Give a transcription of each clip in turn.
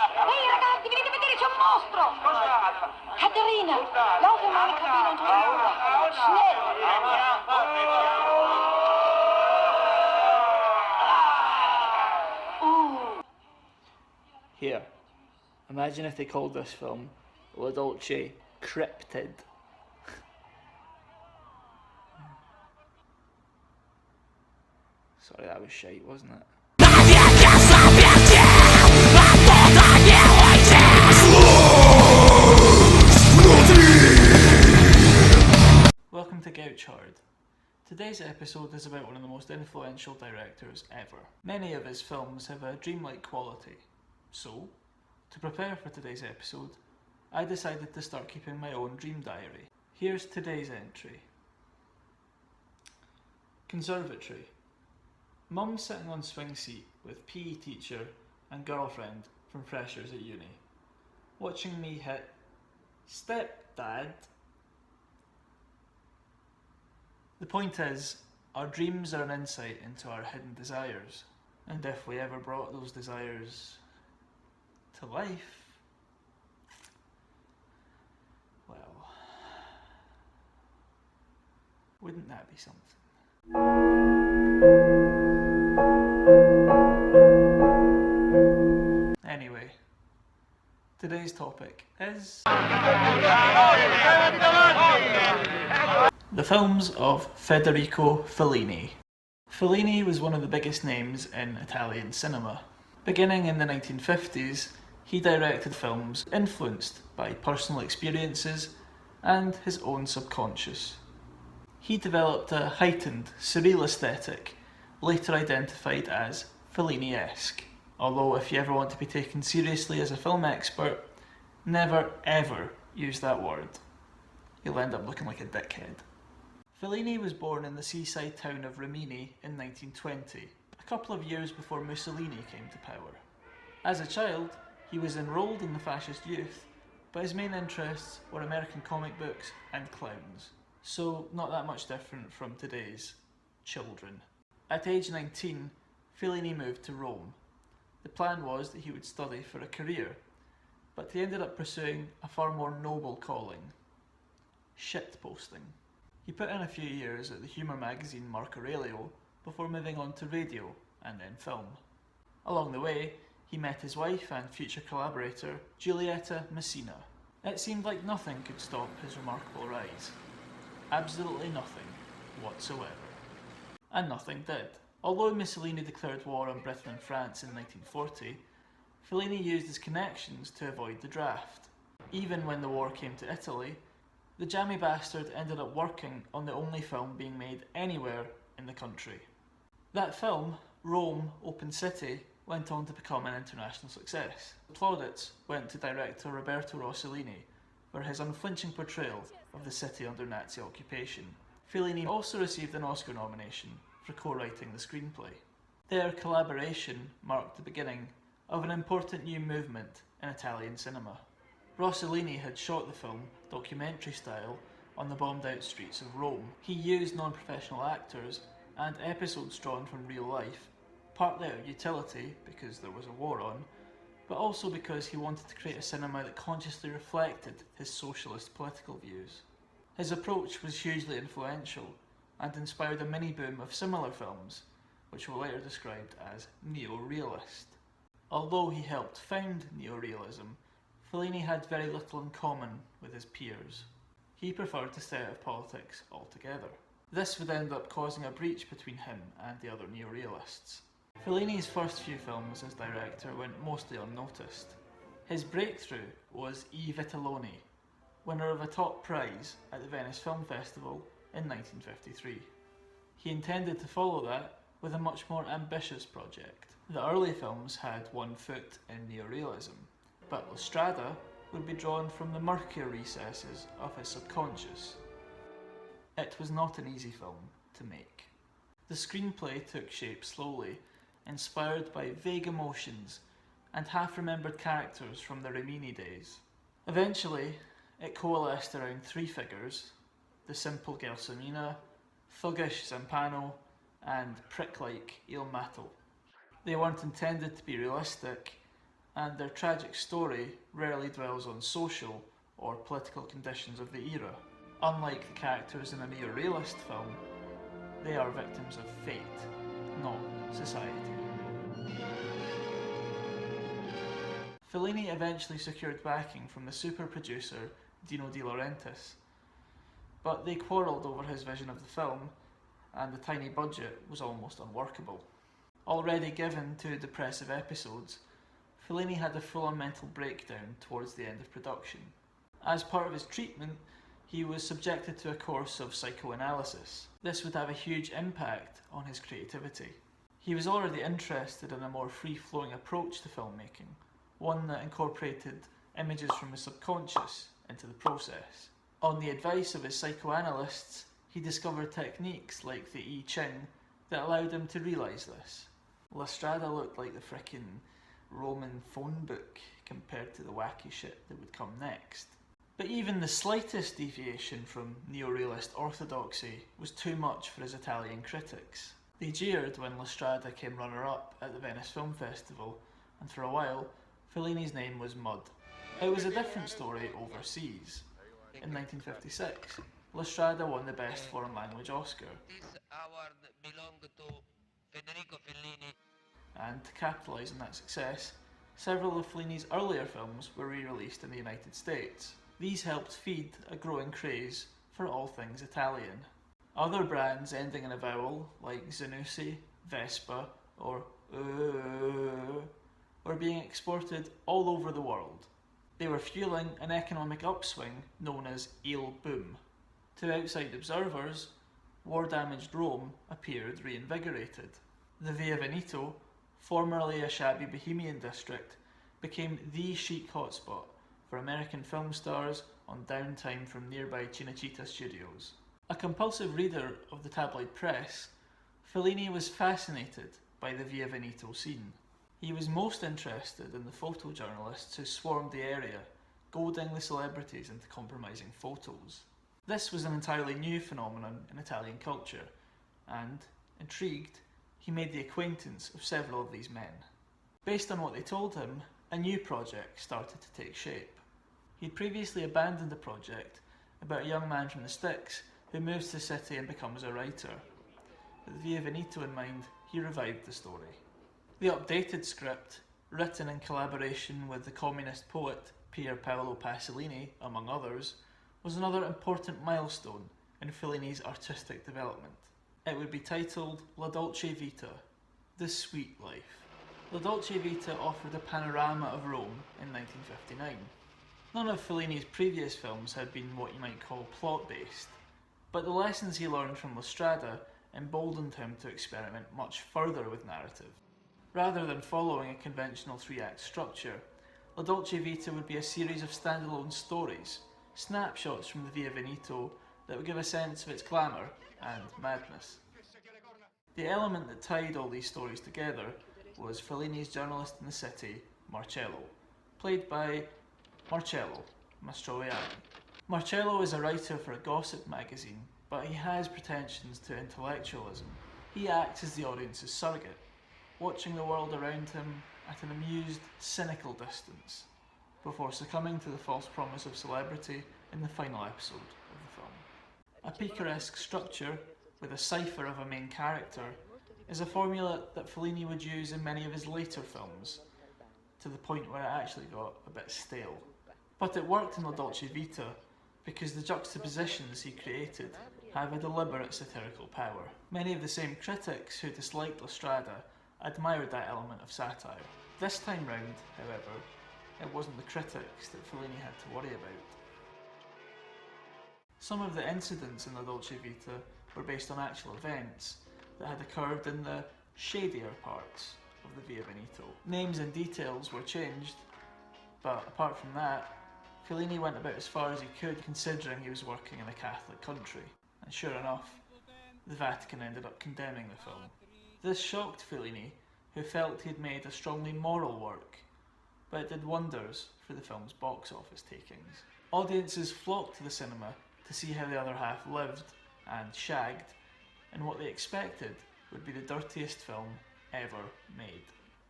Ehi ragazzi, venite a vedere, c'è un mostro! Caterina, laufe mal in Kabine und hol Laura. Schnell! Here, imagine if they called this film La Dolce Cryptid. Sorry, that was shite, wasn't it? Welcome to Gouch. Today's episode is about one of the most influential directors ever. Many of his films have a dreamlike quality. So, to prepare for today's episode, I decided to start keeping my own dream diary. Here's today's entry. Conservatory. Mum sitting on swing seat with PE teacher and girlfriend from freshers at uni. Watching me hit stepdad. The point is, our dreams are an insight into our hidden desires. And if we ever brought those desires to life, well, wouldn't that be something? Anyway, today's topic is the films of Federico Fellini. Fellini was one of the biggest names in Italian cinema. Beginning in the 1950s, he directed films influenced by personal experiences and his own subconscious. He developed a heightened, surreal aesthetic, later identified as Fellini-esque. Although if you ever want to be taken seriously as a film expert, never ever use that word. You'll end up looking like a dickhead. Fellini was born in the seaside town of Rimini in 1920, a couple of years before Mussolini came to power. As a child, he was enrolled in the fascist youth, but his main interests were American comic books and clowns, so not that much different from today's children. At age 19, Fellini moved to Rome. The plan was that he would study for a career, but he ended up pursuing a far more noble calling: shitposting. He put in a few years at the humour magazine Marco Aurelio before moving on to radio and then film. Along the way, he met his wife and future collaborator, Giulietta Messina. It seemed like nothing could stop his remarkable rise. Absolutely nothing whatsoever. And nothing did. Although Mussolini declared war on Britain and France in 1940, Fellini used his connections to avoid the draft. Even when the war came to Italy, the jammy bastard ended up working on the only film being made anywhere in the country. That film, Rome, Open City, went on to become an international success. The plaudits went to director Roberto Rossellini for his unflinching portrayal of the city under Nazi occupation. Fellini also received an Oscar nomination for co-writing the screenplay. Their collaboration marked the beginning of an important new movement in Italian cinema. Rossellini had shot the film documentary style on the bombed out streets of Rome. He used non-professional actors and episodes drawn from real life, partly out of utility because there was a war on, but also because he wanted to create a cinema that consciously reflected his socialist political views. His approach was hugely influential and inspired a mini-boom of similar films, which were later described as neo-realist. Although he helped found neorealism, Fellini had very little in common with his peers. He preferred to stay out of politics altogether. This would end up causing a breach between him and the other neorealists. Fellini's first few films as director went mostly unnoticed. His breakthrough was I Vitelloni, winner of a top prize at the Venice Film Festival in 1953. He intended to follow that with a much more ambitious project. The early films had one foot in neorealism, but Lustrada would be drawn from the murkier recesses of his subconscious. It was not an easy film to make. The screenplay took shape slowly, inspired by vague emotions and half-remembered characters from the Rimini days. Eventually, it coalesced around three figures: the simple Gelsomina, thuggish Zampano, and prick-like Il Matto. They weren't intended to be realistic, and their tragic story rarely dwells on social or political conditions of the era. Unlike the characters in a neo-realist film, they are victims of fate, not society. Fellini eventually secured backing from the super producer Dino De Laurentiis, but they quarrelled over his vision of the film, and the tiny budget was almost unworkable. Already given to depressive episodes, Fellini had a full-on mental breakdown towards the end of production. As part of his treatment, he was subjected to a course of psychoanalysis. This would have a huge impact on his creativity. He was already interested in a more free-flowing approach to filmmaking, one that incorporated images from his subconscious into the process. On the advice of his psychoanalysts, he discovered techniques like the I Ching that allowed him to realise this. Lustrada looked like the frickin' Roman phone book compared to the wacky shit that would come next. But even the slightest deviation from neo-realist orthodoxy was too much for his Italian critics. They jeered when Lustrada came runner-up at the Venice Film Festival, and for a while, Fellini's name was mud. It was a different story overseas. In 1956, Lustrada won the Best Foreign Language Oscar. This award belonged to Federico Fellini. And to capitalise on that success, several of Fellini's earlier films were re-released in the United States. These helped feed a growing craze for all things Italian. Other brands ending in a vowel, like Zanussi, Vespa, or were being exported all over the world. They were fueling an economic upswing known as Il Boom. To outside observers, war-damaged Rome appeared reinvigorated. The Via Veneto, formerly a shabby bohemian district, became the chic hotspot for American film stars on downtime from nearby Cinecittà studios. A compulsive reader of the tabloid press, Fellini was fascinated by the Via Veneto scene. He was most interested in the photojournalists who swarmed the area, goading the celebrities into compromising photos. This was an entirely new phenomenon in Italian culture, and, intrigued, he made the acquaintance of several of these men. Based on what they told him, a new project started to take shape. He'd previously abandoned a project about a young man from the sticks who moves to the city and becomes a writer. With Via Veneto in mind, he revived the story. The updated script, written in collaboration with the communist poet Pier Paolo Pasolini, among others, was another important milestone in Fellini's artistic development. It would be titled La Dolce Vita, The Sweet Life. La Dolce Vita offered a panorama of Rome in 1959. None of Fellini's previous films had been what you might call plot-based, but the lessons he learned from Lustrada emboldened him to experiment much further with narrative. Rather than following a conventional three-act structure, La Dolce Vita would be a series of standalone stories, snapshots from the Via Veneto that would give a sense of its glamour and madness. The element that tied all these stories together was Fellini's journalist in the city, Marcello, played by Marcello Mastroianni. Marcello is a writer for a gossip magazine, but he has pretensions to intellectualism. He acts as the audience's surrogate, watching the world around him at an amused, cynical distance, before succumbing to the false promise of celebrity in the final episode of the film. A picaresque structure, with a cipher of a main character, is a formula that Fellini would use in many of his later films, to the point where it actually got a bit stale. But it worked in La Dolce Vita because the juxtapositions he created have a deliberate satirical power. Many of the same critics who disliked Lustrada admired that element of satire. This time round, however, it wasn't the critics that Fellini had to worry about. Some of the incidents in La Dolce Vita were based on actual events that had occurred in the shadier parts of the Via Veneto. Names and details were changed, but apart from that, Fellini went about as far as he could, considering he was working in a Catholic country. And sure enough, the Vatican ended up condemning the film. This shocked Fellini, who felt he'd made a strongly moral work, but it did wonders for the film's box office takings. Audiences flocked to the cinema to see how the other half lived and shagged, and what they expected would be the dirtiest film ever made.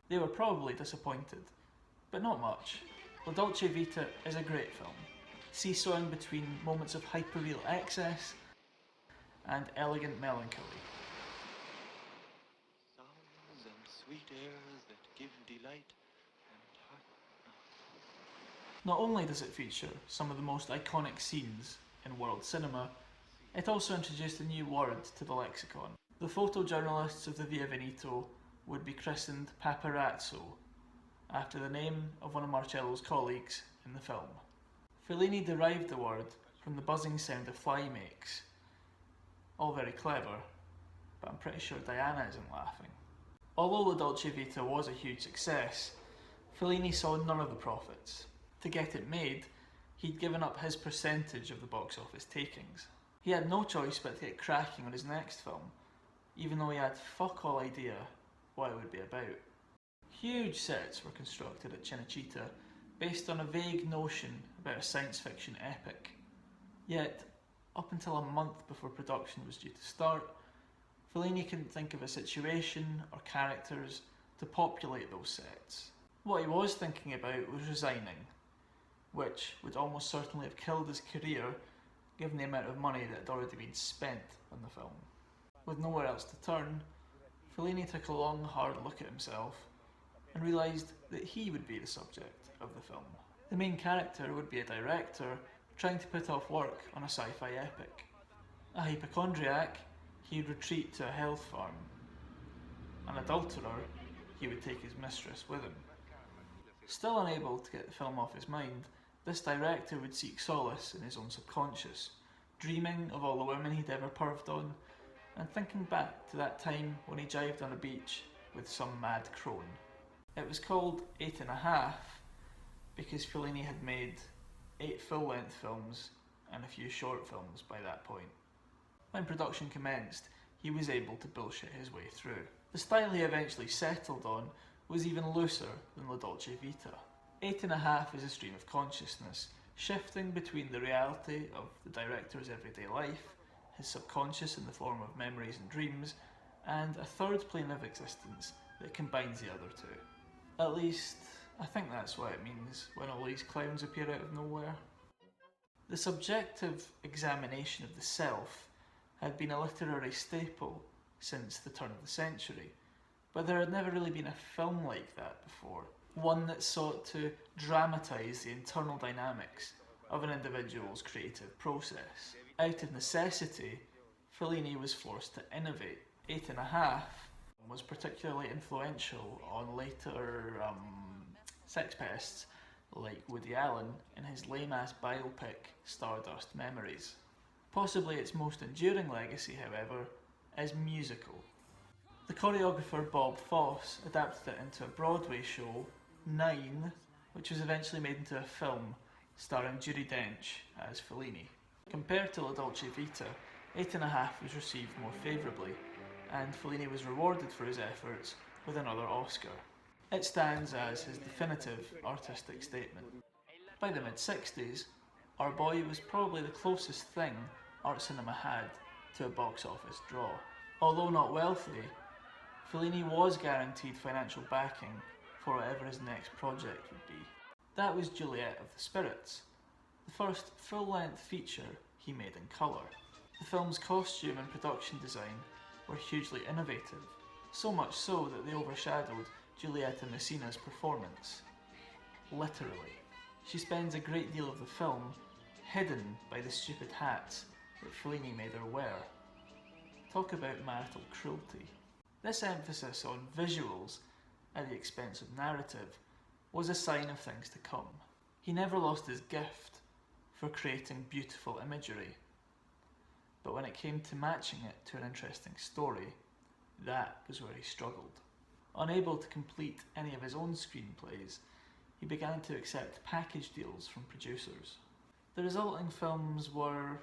They were probably disappointed, but not much. La Dolce Vita is a great film, seesawing between moments of hyperreal excess and elegant melancholy. Sounds and sweet airs that give delight and heart. Not only does it feature some of the most iconic scenes in world cinema, it also introduced a new word to the lexicon. The photojournalists of the Via Veneto would be christened paparazzo, after the name of one of Marcello's colleagues in the film. Fellini derived the word from the buzzing sound a fly makes. All very clever, but I'm pretty sure Diana isn't laughing. Although La Dolce Vita was a huge success, Fellini saw none of the profits. To get it made, he'd given up his percentage of the box office takings. He had no choice but to get cracking on his next film, even though he had fuck all idea what it would be about. Huge sets were constructed at Cinecittà based on a vague notion about a science fiction epic. Yet, up until a month before production was due to start, Fellini couldn't think of a situation or characters to populate those sets. What he was thinking about was resigning, which would almost certainly have killed his career given the amount of money that had already been spent on the film. With nowhere else to turn, Fellini took a long, hard look at himself and realised that he would be the subject of the film. The main character would be a director trying to put off work on a sci-fi epic. A hypochondriac, he'd retreat to a health farm. An adulterer, he would take his mistress with him. Still unable to get the film off his mind, this director would seek solace in his own subconscious, dreaming of all the women he'd ever perved on, and thinking back to that time when he jived on a beach with some mad crone. It was called 8.5 because Fellini had made 8 full-length films and a few short films by that point. When production commenced, he was able to bullshit his way through. The style he eventually settled on was even looser than La Dolce Vita. 8.5 is a stream of consciousness, shifting between the reality of the director's everyday life, his subconscious in the form of memories and dreams, and a third plane of existence that combines the other two. At least, I think that's what it means when all these clowns appear out of nowhere. The subjective examination of the self had been a literary staple since the turn of the century, but there had never really been a film like that before, one that sought to dramatise the internal dynamics of an individual's creative process. Out of necessity, Fellini was forced to innovate. 8.5 was particularly influential on later sex pests like Woody Allen in his lame-ass biopic Stardust Memories. Possibly its most enduring legacy, however, is musical. The choreographer Bob Fosse adapted it into a Broadway show, 9, which was eventually made into a film starring Judi Dench as Fellini. Compared to La Dolce Vita, 8.5 was received more favourably, and Fellini was rewarded for his efforts with another Oscar. It stands as his definitive artistic statement. By the mid-60s, Our Boy was probably the closest thing art cinema had to a box office draw. Although not wealthy, Fellini was guaranteed financial backing for whatever his next project would be. That was Juliet of the Spirits, the first full-length feature he made in colour. The film's costume and production design were hugely innovative, so much so that they overshadowed Giulietta Messina's performance. Literally. She spends a great deal of the film hidden by the stupid hats that Fellini made her wear. Talk about marital cruelty. This emphasis on visuals at the expense of narrative was a sign of things to come. He never lost his gift for creating beautiful imagery, but when it came to matching it to an interesting story, that was where he struggled. Unable to complete any of his own screenplays, he began to accept package deals from producers. The resulting films were,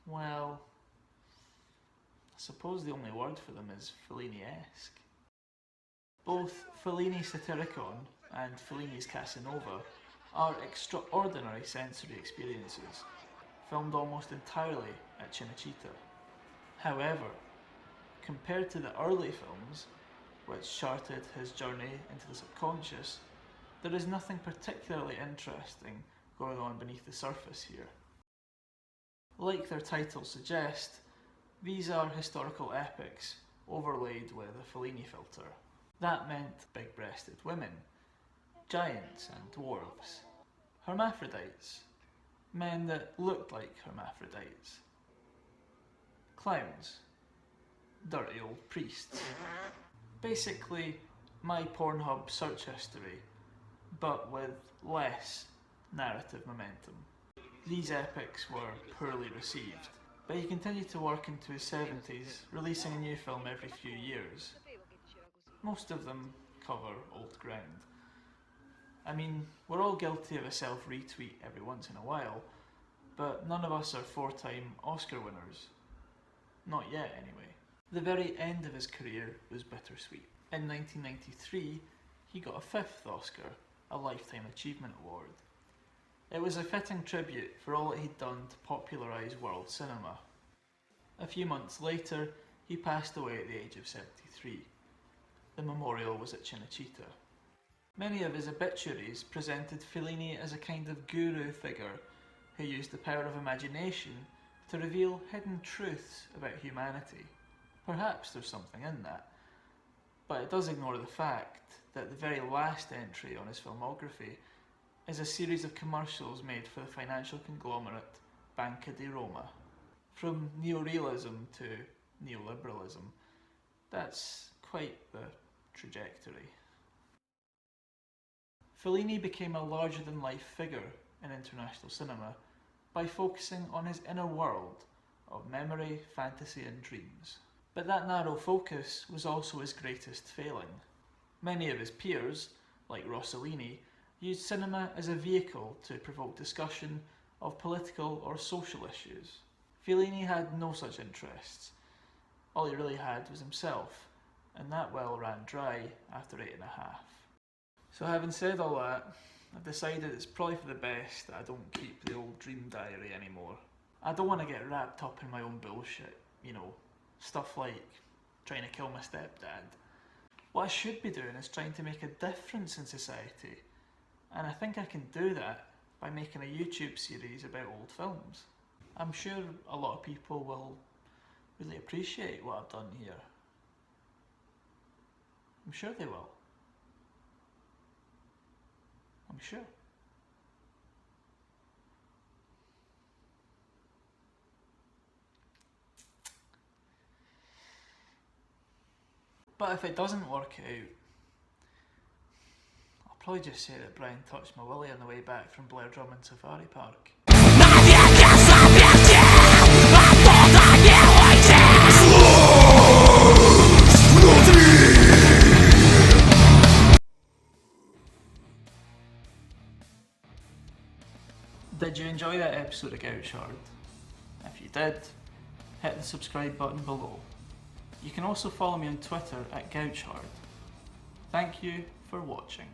well, I suppose the only word for them is Fellini-esque. Both Fellini's Satyricon and Fellini's Casanova are extraordinary sensory experiences, filmed almost entirely at Cinecittà. However, compared to the early films, which charted his journey into the subconscious, there is nothing particularly interesting going on beneath the surface here. Like their titles suggest, these are historical epics overlaid with a Fellini filter. That meant big-breasted women, giants and dwarves, hermaphrodites, men that looked like hermaphrodites, clowns, dirty old priests. Basically, my Pornhub search history, but with less narrative momentum. These epics were poorly received, but he continued to work into his 70s, releasing a new film every few years. Most of them cover old ground. I mean, we're all guilty of a self-retweet every once in a while, but none of us are 4-time Oscar winners. Not yet, anyway. The very end of his career was bittersweet. In 1993, he got a 5th Oscar, a Lifetime Achievement Award. It was a fitting tribute for all that he'd done to popularise world cinema. A few months later, he passed away at the age of 73. The memorial was at Cinecittà. Many of his obituaries presented Fellini as a kind of guru figure who used the power of imagination to reveal hidden truths about humanity. Perhaps there's something in that, but it does ignore the fact that the very last entry on his filmography is a series of commercials made for the financial conglomerate Banca di Roma. From neorealism to neoliberalism, that's quite the trajectory. Fellini became a larger-than-life figure in international cinema by focusing on his inner world of memory, fantasy and dreams. But that narrow focus was also his greatest failing. Many of his peers, like Rossellini, used cinema as a vehicle to provoke discussion of political or social issues. Fellini had no such interests. All he really had was himself, and that well ran dry after 8.5. So having said all that, I've decided it's probably for the best that I don't keep the old dream diary anymore. I don't want to get wrapped up in my own bullshit, you know, stuff like trying to kill my stepdad. What I should be doing is trying to make a difference in society, and I think I can do that by making a YouTube series about old films. I'm sure a lot of people will really appreciate what I've done here. I'm sure they will. I'm sure. But if it doesn't work out, I'll probably just say that Brian touched my willy on the way back from Blair Drummond Safari Park. Did you enjoy that episode of Gouch? If you did, hit the subscribe button below. You can also follow me on Twitter at Gouch. Thank you for watching.